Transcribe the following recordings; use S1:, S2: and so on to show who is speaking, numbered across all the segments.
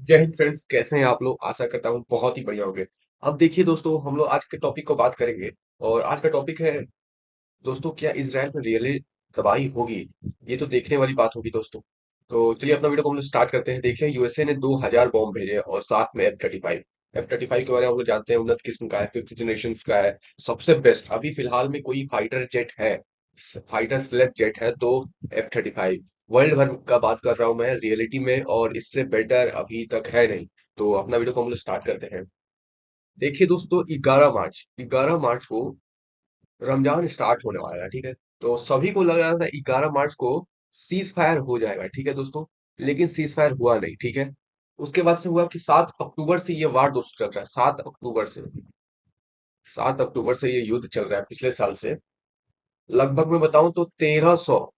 S1: जय हिंद फ्रेंड्स, कैसे हैं आप लोग। आशा करता हूँ बहुत ही बढ़िया होंगे। अब देखिए दोस्तों, हम लोग आज के टॉपिक को बात करेंगे। और आज का टॉपिक है दोस्तों, क्या इसराइल में रियली तबाही होगी। ये तो देखने वाली बात होगी दोस्तों। तो चलिए अपना वीडियो को हम लोग स्टार्ट करते हैं। देखिए, यूएसए ने 2000 बॉम्ब भेजे और साथ में F-35। F-35 के बारे में हम लोग जानते हैं, उन्नत किस्म का है, फिफ्थ जनरेशन का है, सबसे बेस्ट। अभी फिलहाल में कोई फाइटर जेट है, फाइटर स्लेज जेट है तो F-35। वर्ल्ड भर का बात कर रहा हूं मैं रियलिटी में, और इससे बेटर अभी तक है नहीं। तो अपना वीडियो को हम लोग स्टार्ट करते हैं। देखिए दोस्तों, 11 मार्च को रमजान स्टार्ट होने वाला है, ठीक है। तो सभी को लग रहा था 11 मार्च को सीज फायर हो जाएगा, ठीक है दोस्तों। लेकिन सीज फायर हुआ नहीं, ठीक है। उसके बाद से हुआ कि 7 अक्टूबर से ये वार दोस्तों चल रहा है। 7 अक्टूबर से ये युद्ध चल रहा है पिछले साल से। लगभग मैं बताऊं तो 1300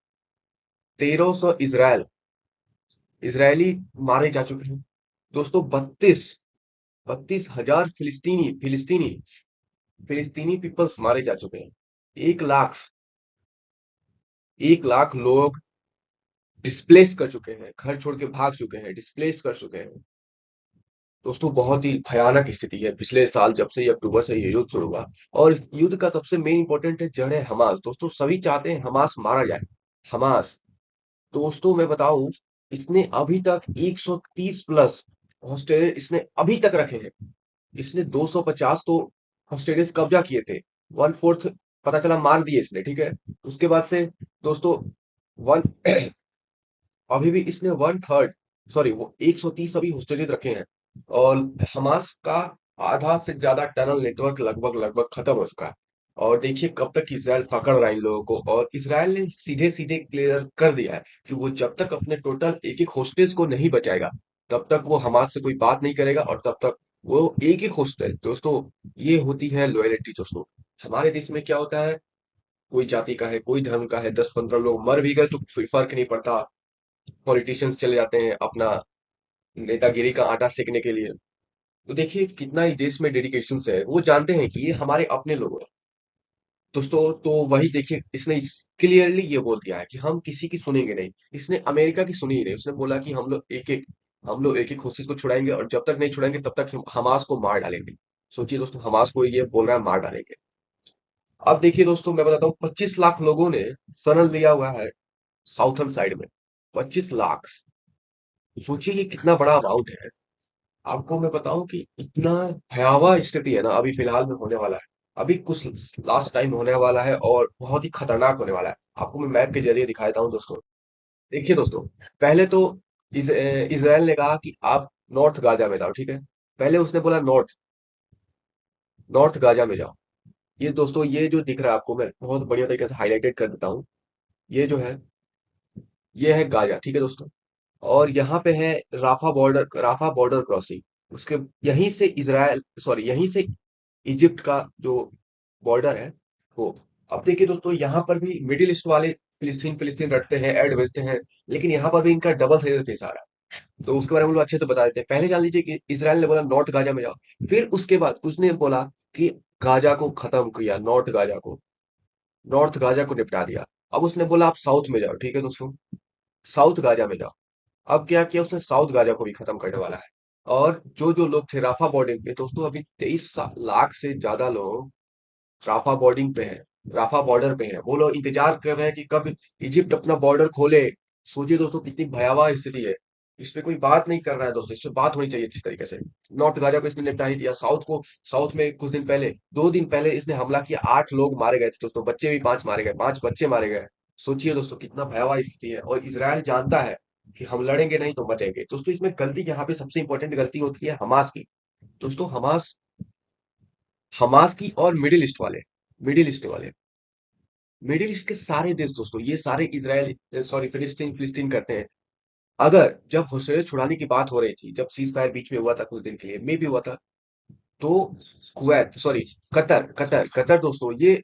S1: इजरायली मारे जा चुके हैं दोस्तों। बत्तीस 32,000 फिलिस्तीनी पीपल्स मारे जा चुके हैं। 1 लाख 1 लाख लोग डिस्प्लेस कर चुके हैं, घर छोड़ के भाग चुके हैं, डिस्प्लेस कर चुके हैं दोस्तों। बहुत ही भयानक स्थिति है पिछले साल जब से ये अक्टूबर से ये युद्ध शुरू हुआ। और युद्ध का सबसे मेन इंपॉर्टेंट है जड़ है हमास दोस्तों। सभी चाहते हैं हमास मारा जाए। हमास दोस्तों मैं बताऊं, इसने अभी तक 130 प्लस हॉस्टेज इसने अभी तक रखे हैं। इसने 250 तो हॉस्टेजेस कब्जा किए थे। 1/4 पता चला मार दिए इसने, ठीक है। उसके बाद से दोस्तों वन अभी भी इसने 1/3 सॉरी वो 130 अभी होस्टेजेस रखे हैं। और हमास का आधा से ज्यादा टनल नेटवर्क लगभग लगभग खत्म हो चुका है। और देखिए कब तक इसराइल पकड़ रहा है इन लोगों को। और इसराइल ने सीधे सीधे क्लियर कर दिया है कि वो जब तक अपने टोटल एक एक होस्टेज को नहीं बचाएगा, तब तक वो हमास से कोई बात नहीं करेगा। और तब तक वो एक एक होस्टेज दोस्तों, ये होती है लॉयलिटी दोस्तों। हमारे देश में क्या होता है, कोई जाति का है, कोई धर्म का है, 10-15 लोग मर भी गए तो फर्क नहीं पड़ता। पॉलिटिशियंस चले जाते हैं अपना नेतागिरी का आटा सेकने के लिए। तो देखिए कितना ही देश में डेडिकेशन है, वो जानते हैं कि ये हमारे अपने लोग हैं दोस्तों। तो वही देखिए, इसने क्लियरली ये बोल दिया है कि हम किसी की सुनेंगे नहीं। इसने अमेरिका की सुनी ही नहीं। उसने बोला कि हम लोग एक एक होस्टेज को छुड़ाएंगे, और जब तक नहीं छुड़ाएंगे तब तक हम हमास को मार डालेंगे। सोचिए दोस्तों, हमास को ये बोल रहा है मार डालेंगे। अब देखिए दोस्तों, मैं बताता हूँ 25 लाख लोगों ने शरण लिया हुआ है साउथर्न साइड में। 25 लाख, सोचिए ये कितना बड़ा अमाउंट है। आपको मैं बताऊं कि इतना भयावह स्थिति है ना अभी फिलहाल में होने वाला है। अभी कुछ लास्ट टाइम होने वाला है और बहुत ही खतरनाक होने वाला है। आपको मैं मैप के जरिए दिखा देता हूँ दोस्तों। देखिए दोस्तों, पहले तो इसराइल ने कहा कि आप नॉर्थ गाजा में जाओ, ठीक है। पहले उसने बोला नॉर्थ नॉर्थ गाजा में जाओ। ये दोस्तों, ये जो दिख रहा है आपको, मैं बहुत बढ़िया तरीके से हाईलाइटेड कर देता हूँ। ये जो है, ये है गाजा, ठीक है दोस्तों। और यहाँ पे है राफा बॉर्डर क्रॉसिंग। उसके यहीं से इसराइल सॉरी यहीं से इजिप्ट का जो बॉर्डर है वो। अब देखिए दोस्तों, यहाँ पर भी मिडिल ईस्ट वाले फिलिस्तीन फिलिस्तीन रटते हैं, ऐड भेजते हैं। लेकिन यहाँ पर भी इनका डबल साइडेड फेस आ रहा है। तो उसके बारे में हम लोग अच्छे से बता देते हैं। पहले जान लीजिए कि इसराइल ने बोला नॉर्थ गाजा में जाओ। फिर उसके बाद उसने बोला कि गाजा को खत्म किया, नॉर्थ गाजा को निपटा दिया। अब उसने बोला आप साउथ में जाओ, ठीक है दोस्तों। साउथ गाजा में जाओ। अब क्या किया उसने, साउथ गाजा को भी खत्म करने वाला है। और जो जो लोग थे राफा बॉर्डर पे दोस्तों, अभी 23 लाख से ज्यादा लोग राफा बॉर्डिंग पे है, राफा बॉर्डर पे है। वो लोग इंतजार कर रहे हैं कि कब इजिप्ट अपना बॉर्डर खोले। सोचिए दोस्तों कितनी भयावह स्थिति है। इस पे कोई बात नहीं कर रहा है दोस्तों। इस पे बात होनी चाहिए इस तरीके से। नॉर्थ गाजा को इसने निपटा ही दिया। साउथ में कुछ दिन पहले, 2 दिन पहले इसने हमला किया। 8 लोग मारे गए थे दोस्तों, बच्चे भी 5 मारे गए, 5 बच्चे मारे गए। सोचिए दोस्तों कितना भयावह स्थिति है। और इसराइल जानता है कि हम लड़ेंगे नहीं तो मरेंगे दोस्तों। इसमें गलती यहाँ पे सबसे इंपॉर्टेंट गलती होती है हमास की दोस्तों। हमास की और मिडिल ईस्ट वाले मिडिल ईस्ट के सारे देश दोस्तों, ये सारे इसराइल सॉरी फिलिस्तीन फिलिस्तीन करते हैं। अगर जब होस्टेज छुड़ाने की बात हो रही थी, जब सीज फायर बीच में हुआ था कुछ दिन के लिए, मे भी हुआ था, तो Kuwait sorry Qatar Qatar Qatar दोस्तों, ये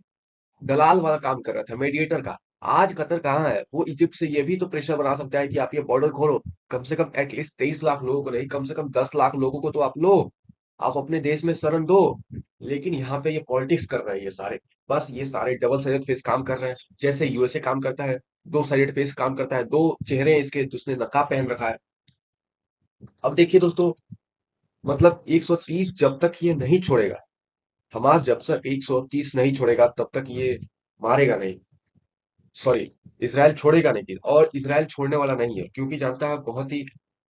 S1: दलाल वाला काम कर रहा था, मेडिएटर का। आज कतर कहाँ है, वो इजिप्ट से ये भी तो प्रेशर बना सकता है कि आप ये बॉर्डर खोलो। कम से कम एटलीस्ट 23 लाख लोगों को नहीं, कम से कम 10 लाख लोगों को तो आप लो, आप अपने देश में शरण दो। लेकिन यहाँ पे ये पॉलिटिक्स कर रहे हैं ये सारे। बस ये सारे डबल साइडेड फेस काम कर रहे हैं, जैसे यूएसए काम करता है। दो साइडेड फेस काम करता है, दो चेहरे हैं इसके, जिसने नकाब पहन रखा है। अब देखिए दोस्तों, मतलब 130 जब तक ये नहीं छोड़ेगा, हमास जब तक 130 नहीं छोड़ेगा तब तक ये मारेगा नहीं। सॉरी, इसराइल छोड़ेगा नहीं, और इसराइल छोड़ने वाला नहीं है, क्योंकि जानता है बहुत ही,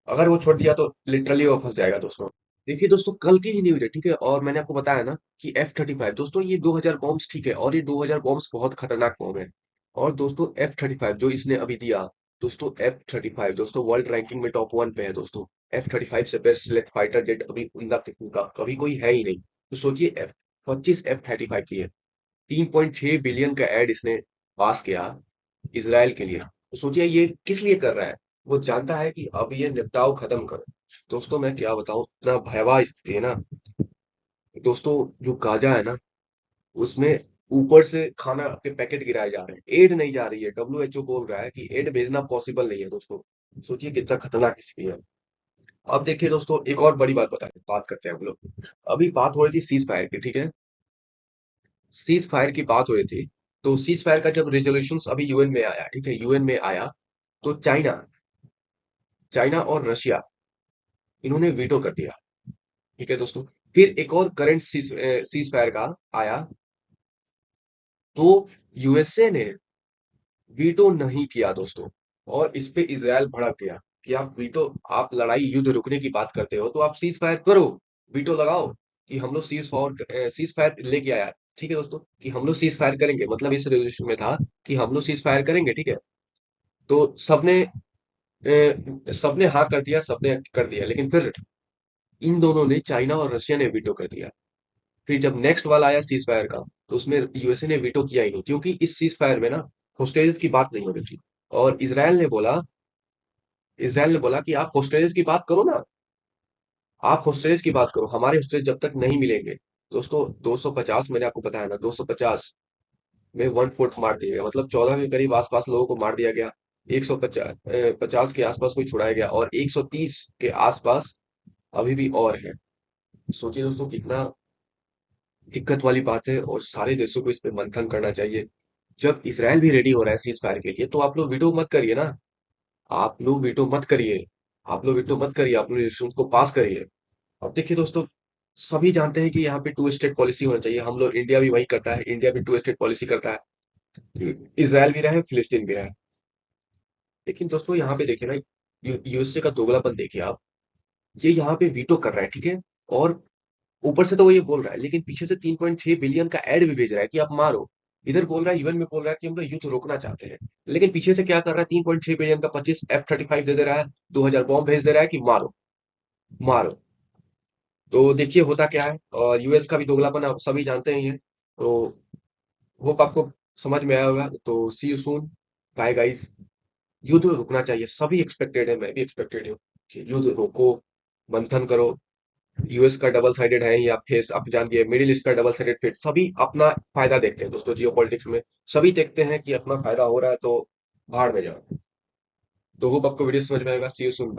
S1: अगर वो छोड़ दिया तो लिटरली वो फंस जाएगा दोस्तों। देखिए दोस्तों, कल की ही न्यूज है, ठीक है, और मैंने आपको बताया ना कि F-35 दोस्तों, ये 2000 बॉम्ब्स, ठीक है, और ये 2000 बॉम्ब्स बहुत खतरनाक बॉम्ब है। और दोस्तों F-35 जो इसने अभी दिया, दोस्तों F-35 दोस्तों वर्ल्ड रैंकिंग में टॉप वन पे है दोस्तों। F-35 से बेस्ट जेट फाइटर जेट अभी उनका किस्म का कभी कोई है ही नहीं। तो सोचिए, F 25 F-35 की है, 3.6 बिलियन का एड इसने पास किया इसराइल के लिए। तो सोचिए ये किस लिए कर रहा है। वो जानता है कि अब ये निपटाव खत्म करो। दोस्तों मैं क्या बताऊं, इतना भयावह स्थिति है ना दोस्तों। जो गाजा है ना, उसमें ऊपर से खाना के पैकेट गिराए जा रहे हैं, एड नहीं जा रही है। WHO बोल रहा है कि एड भेजना पॉसिबल नहीं है दोस्तों। सोचिए कितना खतरनाक स्थिति है। अब देखिए दोस्तों, एक और बड़ी बात करते हैं हम लोग। अभी बात हो रही थी सीज फायर की, ठीक है, सीज फायर की बात हो रही थी। तो सीज फायर का जब रेजोल्यूशन अभी यूएन में आया, ठीक है, यूएन में आया, तो चाइना चाइना और रशिया, इन्होंने वीटो कर दिया, ठीक है दोस्तों। फिर एक और करंट सीज फायर का आया, तो यूएसए ने वीटो नहीं किया दोस्तों। और इस पे इजराइल भड़क गया कि आप वीटो, आप लड़ाई युद्ध रुकने की बात करते हो तो आप सीज फायर करो, वीटो लगाओ कि हम लोग सीज फायर लेके आया, ठीक है दोस्तों, कि हम लोग सीज फायर करेंगे, मतलब इस रेजोल्यूशन में था कि हम लोग सीज फायर करेंगे, ठीक है। तो सबने हाँ कर दिया, सबने कर दिया, लेकिन फिर इन दोनों ने, चाइना और रशिया ने वीटो कर दिया। फिर जब नेक्स्ट वाला आया सीज फायर का, तो उसमें यूएसए ने वीटो किया ही नहीं, क्योंकि इस सीज फायर में ना होस्टेजेस की बात नहीं हो रही थी। और इसराइल ने बोला कि आप होस्टेजेस की बात करो ना, आप होस्टेज की बात करो, हमारे होस्टेज जब तक नहीं मिलेंगे। दोस्तों 250, मैंने आपको बताया ना, 250 में वन फोर्थ मार दिया गया, मतलब 14 के करीब आसपास लोगों को मार दिया गया। 150 के आसपास कोई छुड़ाया गया, और 130 के आसपास अभी भी और है। सोचिए दोस्तों कितना दिक्कत वाली बात है, और सारे देशों को इस पे मंथन करना चाहिए। जब इसराइल भी रेडी हो रहा है सीज फायर के लिए, तो आप लोग वीटो मत करिए ना, आप लोग वीटो मत करिए, आप लोग वीटो मत करिए, आप लोग रेजोल्यूशन को पास करिए। अब देखिए दोस्तों, सभी जानते हैं कि यहाँ पे टू स्टेट पॉलिसी होना चाहिए, हम लोग, इंडिया भी वही करता है, इंडिया भी टू स्टेट पॉलिसी करता है, इसराइल भी रहे फिलिस्तीन भी रहे। लेकिन दोस्तों यहाँ पे देखिए ना, यूएसए का दोगलापन देखिए आप। ये यहाँ पे वीटो कर रहा है, ठीक है, और ऊपर से तो वो ये बोल रहा है, लेकिन पीछे से 3.6 बिलियन का एड भी भेज रहा है कि आप मारो। इधर बोल रहा है, यूएन में बोल रहा है कि हम लोग युद्ध रोकना चाहते हैं, लेकिन पीछे से क्या कर रहा है, 3.6 बिलियन का 25 F-35 दे दे रहा है, 2000 बॉम्ब भेज दे रहा है कि मारो, मारो। तो देखिए होता क्या है, और यूएस का भी दोगलापन आप सभी जानते ही हैं। तो होप आपको समझ में आया होगा। तो सी यू सून, बाय गाइस। युद्ध रुकना चाहिए, सभी एक्सपेक्टेड है, मैं भी एक्सपेक्टेड हूँ कि युद्ध रोको, मंथन करो। यूएस का डबल साइडेड है, या फेस आप जानिए, मिडिल ईस्ट का डबल साइडेड फेस, सभी अपना फायदा देखते हैं दोस्तों, जियो पॉलिटिक्स में सभी देखते हैं कि अपना फायदा हो रहा है तो भाड़ में जाओ। तो होप आपको वीडियो समझ में आएगा। सी यू सून।